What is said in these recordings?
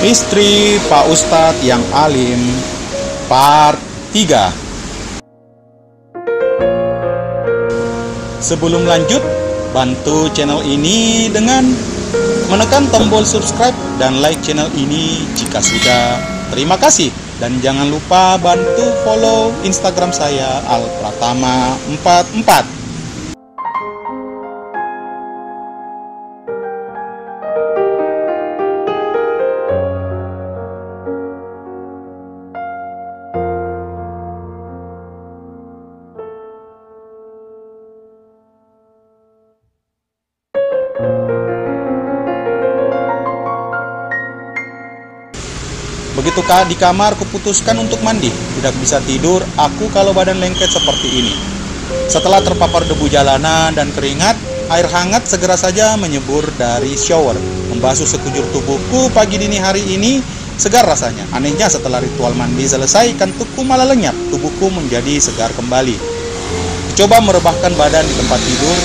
Istri Pak Ustadz yang alim, part 3. Sebelum lanjut, bantu channel ini dengan menekan tombol subscribe dan like channel ini jika sudah. Terima kasih. Dan jangan lupa bantu follow Instagram saya alpratama44. Begitu di kamar, kuputuskan untuk mandi. Tidak bisa tidur, aku kalau badan lengket seperti ini. Setelah terpapar debu jalanan dan keringat, air hangat segera saja menyembur dari shower, membasuh sekujur tubuhku. Pagi dini hari ini segar rasanya. Anehnya setelah ritual mandi selesai, kantukku malah lenyap. Tubuhku menjadi segar kembali. Coba merebahkan badan di tempat tidur,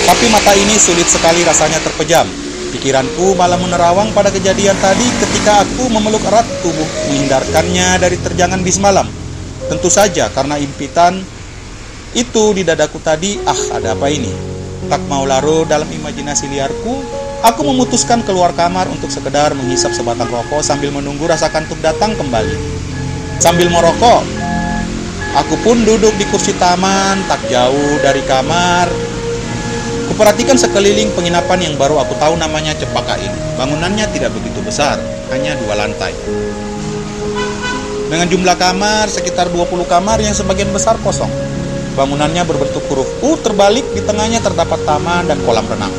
tapi mata ini sulit sekali rasanya terpejam. Pikiranku malah menerawang pada kejadian tadi ketika aku memeluk erat tubuh menghindarkannya dari terjangan bis malam. Tentu saja karena impitan itu di dadaku tadi. Ada apa ini? Tak mau larut dalam imajinasi liarku, aku memutuskan keluar kamar untuk sekedar menghisap sebatang rokok sambil menunggu rasa kantuk datang kembali. Sambil merokok, aku pun duduk di kursi taman tak jauh dari kamar. Kuperhatikan sekeliling penginapan yang baru aku tahu namanya Cepaka ini. Bangunannya tidak begitu besar, hanya 2 lantai. Dengan jumlah kamar sekitar 20 kamar yang sebagian besar kosong. Bangunannya berbentuk huruf U terbalik, di tengahnya terdapat taman dan kolam renang.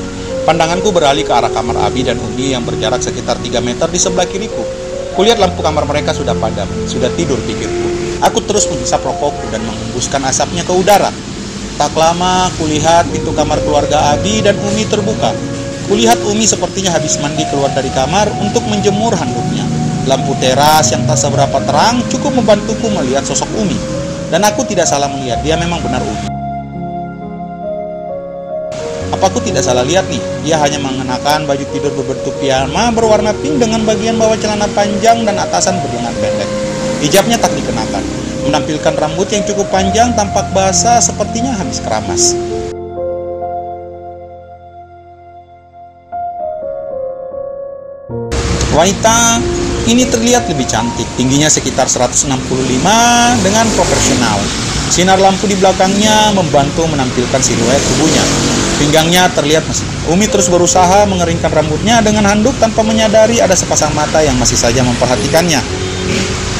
Pandanganku beralih ke arah kamar Abi dan Umi yang berjarak sekitar 3 meter di sebelah kiriku. Kulihat lampu kamar mereka sudah padam, sudah tidur pikirku. Aku terus menghisap rokokku dan menghembuskan asapnya ke udara. Tak lama, kulihat pintu kamar keluarga Abi dan Umi terbuka. Kulihat Umi sepertinya habis mandi keluar dari kamar untuk menjemur handuknya. Lampu teras yang tak seberapa terang cukup membantuku melihat sosok Umi. Dan aku tidak salah melihat, dia memang benar Umi. Apa aku tidak salah lihat nih? Dia hanya mengenakan baju tidur berbentuk piyama berwarna pink dengan bagian bawah celana panjang dan atasan berlengan pendek. Hijabnya tak dikenakan, menampilkan rambut yang cukup panjang tampak basah sepertinya habis keramas. Wanita ini terlihat lebih cantik, tingginya sekitar 165 dengan proporsional. Sinar lampu di belakangnya membantu menampilkan siluet tubuhnya. Pinggangnya terlihat mesra. Umi terus berusaha mengeringkan rambutnya dengan handuk tanpa menyadari ada sepasang mata yang masih saja memperhatikannya.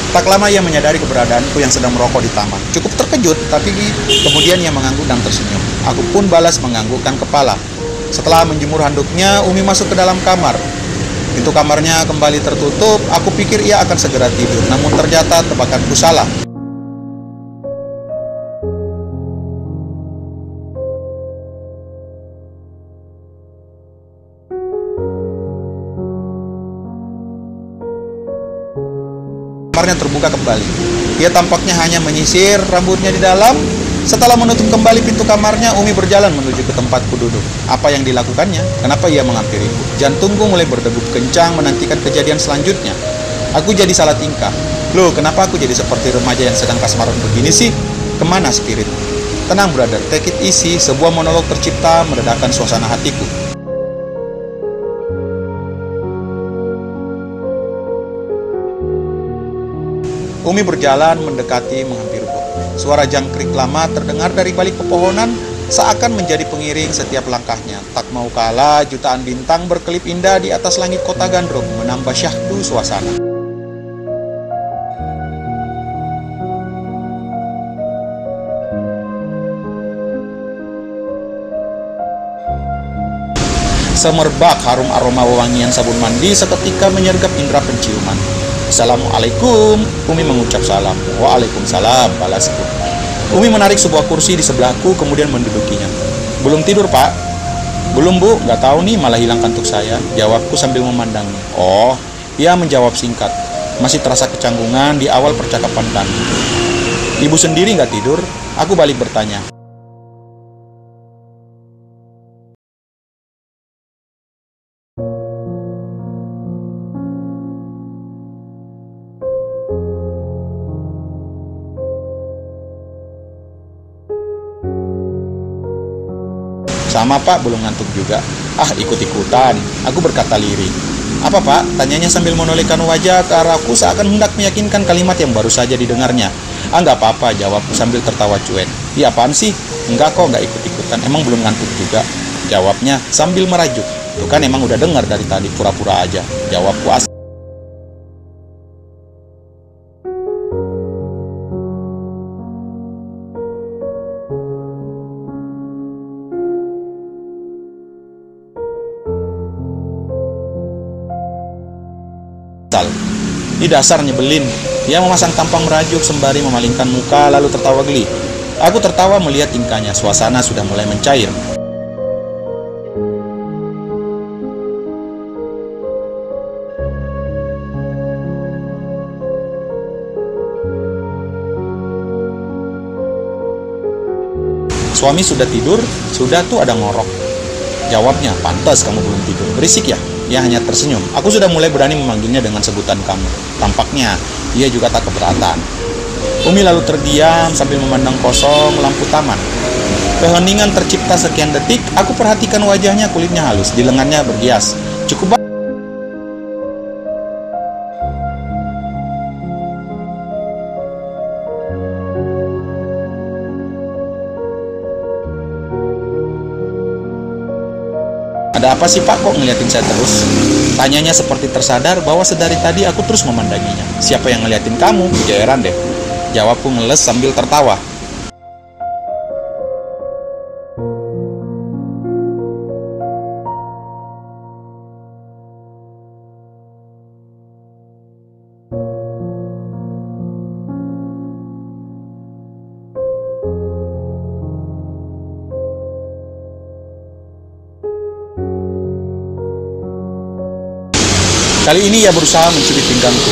Tak lama ia menyadari keberadaanku yang sedang merokok di taman. Cukup terkejut, tapi kemudian ia mengangguk dan tersenyum. Aku pun balas menganggukkan kepala. Setelah menjemur handuknya, Umi masuk ke dalam kamar. Pintu kamarnya kembali tertutup. Aku pikir ia akan segera tidur, namun ternyata tebakanku salah. Kamarnya terbuka kembali. Ia tampaknya hanya menyisir rambutnya di dalam. Setelah menutup kembali pintu kamarnya, Umi berjalan menuju ke tempatku duduk. Apa yang dilakukannya? Kenapa ia menghampiriku? Jantungku mulai berdegup kencang menantikan kejadian selanjutnya. Aku jadi salah tingkah. Loh, kenapa aku jadi seperti remaja yang sedang kasmaran begini sih? Kemana spirit? Tenang brother, take it easy. Sebuah monolog tercipta meredakan suasana hatiku. Umi berjalan mendekati menghampiriku. Suara jangkrik lama terdengar dari balik pepohonan seakan menjadi pengiring setiap langkahnya. Tak mau kalah, jutaan bintang berkelip indah di atas langit kota gandrung menambah syahdu suasana. Semerbak harum aroma wewangian sabun mandi seketika menyergap indera penciuman. Assalamualaikum, Umi mengucap salam. Waalaikumsalam, balasku. Umi menarik sebuah kursi di sebelahku kemudian mendudukinya. Belum tidur pak? Belum bu, nggak tahu nih malah hilang kantuk saya, jawabku sambil memandangnya. Oh, ia menjawab singkat. Masih terasa kecanggungan di awal percakapan kami. Ibu sendiri nggak tidur? Aku balik bertanya. Sama pak, belum ngantuk juga. Ah, ikut-ikutan, aku berkata lirih. Apa pak? Tanyanya sambil menolehkan wajah ke arahku seakan hendak meyakinkan kalimat yang baru saja didengarnya. Ah, nggak apa-apa, jawabku sambil tertawa cuek. Iya apaan sih? Enggak kok, nggak ikut-ikutan, emang belum ngantuk juga, jawabnya sambil merajuk. Tuh kan emang udah dengar dari tadi, pura-pura aja, jawabku asal. Di dasar nyebelin. Dia memasang tampang merajuk sembari memalingkan muka lalu tertawa geli. Aku tertawa melihat tingkahnya, suasana sudah mulai mencair. Suami sudah tidur, sudah tuh ada ngorok. Jawabnya, pantas kamu belum tidur. Berisik ya? Ia hanya tersenyum. Aku sudah mulai berani memanggilnya dengan sebutan kamu. Tampaknya, ia juga tak keberatan. Umi lalu terdiam sambil memandang kosong lampu taman. Keheningan tercipta sekian detik, aku perhatikan wajahnya, kulitnya halus, di lengannya bergias. Cukup Ada apa sih pak, kok ngeliatin saya terus? Tanyanya seperti tersadar bahwa sedari tadi aku terus memandanginya. Siapa yang ngeliatin kamu? Geeran deh, jawabku ngeles sambil tertawa. Kali ini ia berusaha mencubit pinggangku.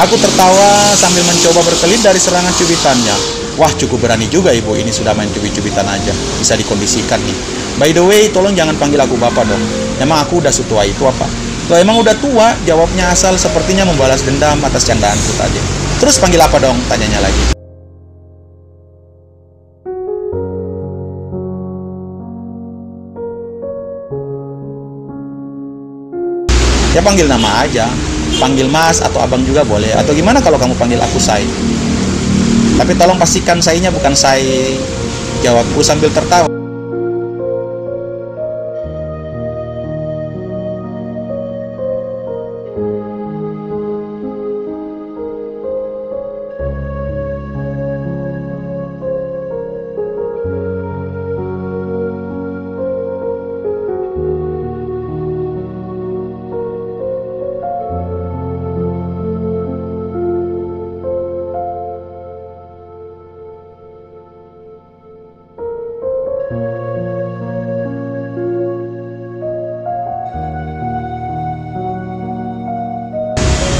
Aku tertawa sambil mencoba berkelit dari serangan cubitannya. Wah, cukup berani juga ibu ini, sudah main cubit-cubitan aja. Bisa dikondisikan nih. By the way, tolong jangan panggil aku bapak dong. Emang aku udah setua itu apa? Loh emang udah tua, jawabnya asal sepertinya membalas dendam atas candaanku tadi. Terus panggil apa dong? Tanyanya lagi. Ya panggil nama aja, panggil mas atau abang juga boleh. Atau gimana kalau kamu panggil aku Say? Tapi tolong pastikan Say-nya bukan Say, jawabku sambil tertawa.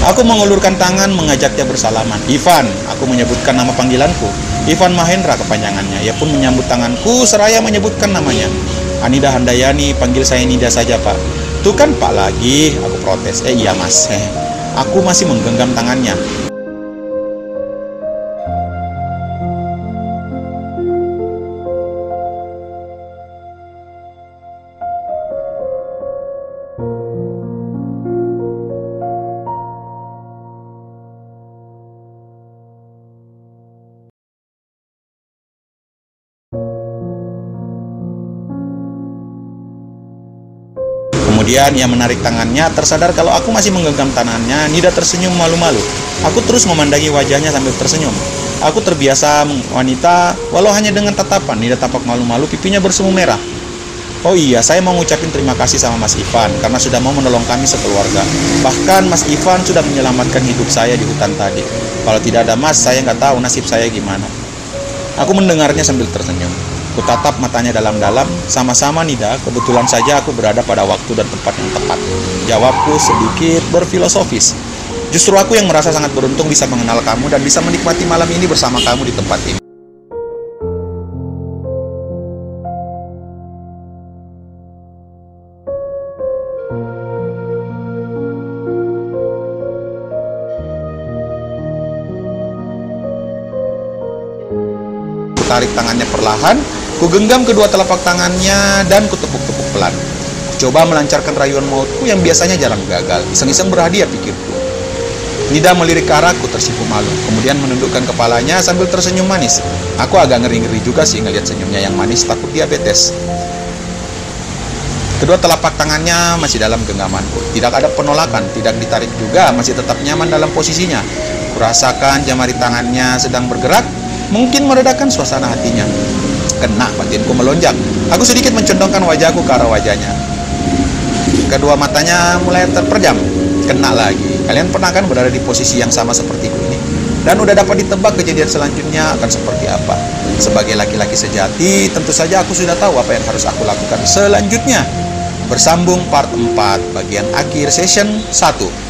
Aku mengulurkan tangan mengajaknya bersalaman. Ivan, aku menyebutkan nama panggilanku. Ivan Mahendra kepanjangannya. Ia pun menyambut tanganku seraya menyebutkan namanya. Anida Handayani, panggil saya Nida saja pak. Tuh kan pak lagi, aku protes. Iya mas. Aku masih menggenggam tangannya. Kemudian ia menarik tangannya, tersadar kalau aku masih menggenggam tangannya. Nida tersenyum malu-malu. Aku terus memandangi wajahnya sambil tersenyum. Aku terbiasa wanita, walau hanya dengan tatapan. Nida tampak malu-malu, pipinya bersemu merah. Oh iya, saya mau ngucapin terima kasih sama Mas Ivan karena sudah mau menolong kami sekeluarga. Bahkan Mas Ivan sudah menyelamatkan hidup saya di hutan tadi. Kalau tidak ada Mas, saya nggak tahu nasib saya gimana. Aku mendengarnya sambil tersenyum. Kutatap matanya dalam-dalam. Sama-sama Nida, kebetulan saja aku berada pada waktu dan tempat yang tepat. Jawabku sedikit berfilosofis. Justru aku yang merasa sangat beruntung bisa mengenal kamu dan bisa menikmati malam ini bersama kamu di tempat ini. Tarik tangannya perlahan, Ku genggam kedua telapak tangannya dan kutepuk-tepuk pelan. Coba melancarkan rayuan mautku yang biasanya jarang gagal. Iseng-iseng berhadiah pikirku. Nida melirik ke arahku tersipu malu, kemudian menundukkan kepalanya sambil tersenyum manis. Aku agak ngeri-ngeri juga sih ngelihat senyumnya yang manis, takut diabetes. Kedua telapak tangannya masih dalam genggamanku. Tidak ada penolakan, tidak ditarik juga, masih tetap nyaman dalam posisinya. Kurasakan jemari tangannya sedang bergerak, mungkin meredakan suasana hatinya. Kena, batinku melonjak. Aku sedikit mencondongkan wajahku ke arah wajahnya. Kedua matanya mulai terpejam. Kena lagi. Kalian pernah kan berada di posisi yang sama sepertiku ini? Dan udah dapat ditebak kejadian selanjutnya akan seperti apa. Sebagai laki-laki sejati, tentu saja aku sudah tahu apa yang harus aku lakukan selanjutnya. Bersambung part 4, bagian akhir season 1.